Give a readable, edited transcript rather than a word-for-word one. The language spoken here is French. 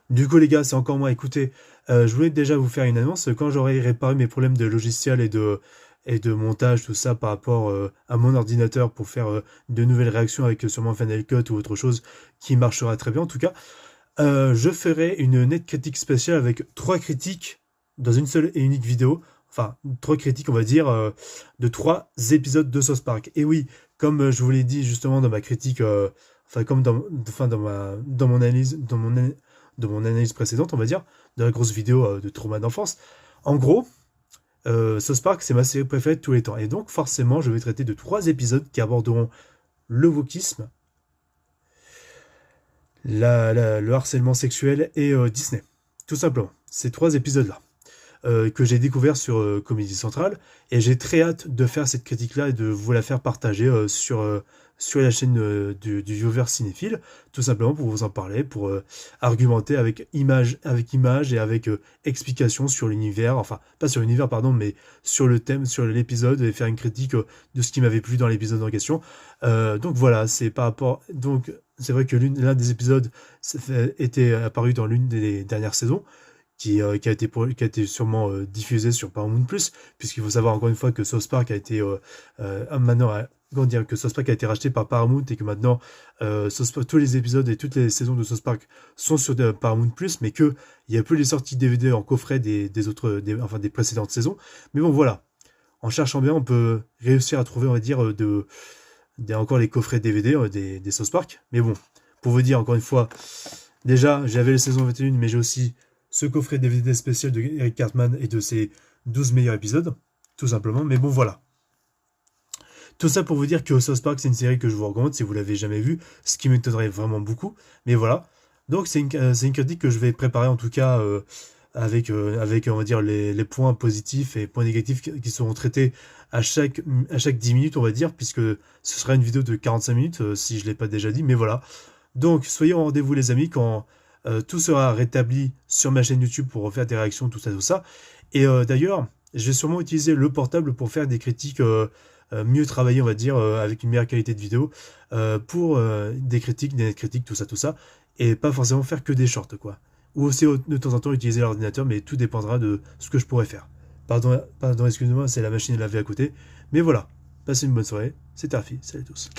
Du coup, les gars, c'est encore moi. Écoutez, je voulais déjà vous faire une annonce. Quand j'aurai réparé mes problèmes de logiciel et de montage, tout ça, par rapport à mon ordinateur pour faire de nouvelles réactions avec sûrement Final Cut ou autre chose qui marchera très bien en tout cas, je ferai une net critique spéciale avec trois critiques dans une seule et unique vidéo. Enfin, trois critiques, on va dire, de trois épisodes de South Park. Et oui, comme je vous l'ai dit justement dans ma critique, enfin comme dans mon analyse, dans mon analyse précédente, on va dire, de la grosse vidéo de trauma d'enfance. En gros, South Park, c'est ma série préférée de tous les temps. Et donc, forcément, je vais traiter de trois épisodes qui aborderont le wokisme, le harcèlement sexuel et Disney. Tout simplement. Ces trois épisodes-là. Que j'ai découvert sur Comédie Centrale. Et j'ai très hâte de faire cette critique-là et de vous la faire partager sur la chaîne du viewer cinéphile, tout simplement pour vous en parler, pour argumenter avec image et avec explication sur l'univers, enfin pas sur l'univers pardon, mais sur le thème, sur l'épisode et faire une critique de ce qui m'avait plu dans l'épisode en question. Donc voilà, c'est par rapport, donc c'est vrai que l'un des épisodes était apparu dans l'une des dernières saisons qui a été sûrement diffusé sur Paramount+, puisqu'il faut savoir encore une fois que South Park a été maintenant, comment dire, que South Park a été racheté par Paramount et que maintenant tous les épisodes et toutes les saisons de South Park sont sur Paramount+, mais que il y a plus les sorties DVD en coffret enfin des précédentes saisons. Mais bon voilà, en cherchant bien, on peut réussir à trouver, on va dire, encore les coffrets DVD des South Park. Mais bon, pour vous dire encore une fois, déjà j'avais la saison 21, mais j'ai aussi ce coffret DVD spécial de Eric Cartman et de ses 12 meilleurs épisodes, tout simplement. Mais bon, voilà. Tout ça pour vous dire que South Park, c'est une série que je vous recommande si vous l'avez jamais vue, ce qui m'étonnerait vraiment beaucoup. Mais voilà. Donc, c'est une critique que je vais préparer en tout cas avec on va dire, les points positifs et points négatifs qui seront traités à chaque 10 minutes, on va dire, puisque ce sera une vidéo de 45 minutes, si je ne l'ai pas déjà dit. Mais voilà. Donc, soyez au rendez-vous, les amis, quand tout sera rétabli sur ma chaîne YouTube pour refaire des réactions, tout ça, tout ça. Et d'ailleurs, je vais sûrement utiliser le portable pour faire des critiques mieux travaillées, on va dire, avec une meilleure qualité de vidéo, pour des critiques, des critiques, tout ça, tout ça. Et pas forcément faire que des shorts, quoi. Ou aussi de temps en temps utiliser l'ordinateur, mais tout dépendra de ce que je pourrais faire. Pardon, excusez-moi, c'est la machine à laver à côté. Mais voilà, passez une bonne soirée. C'était Arfi, salut à tous.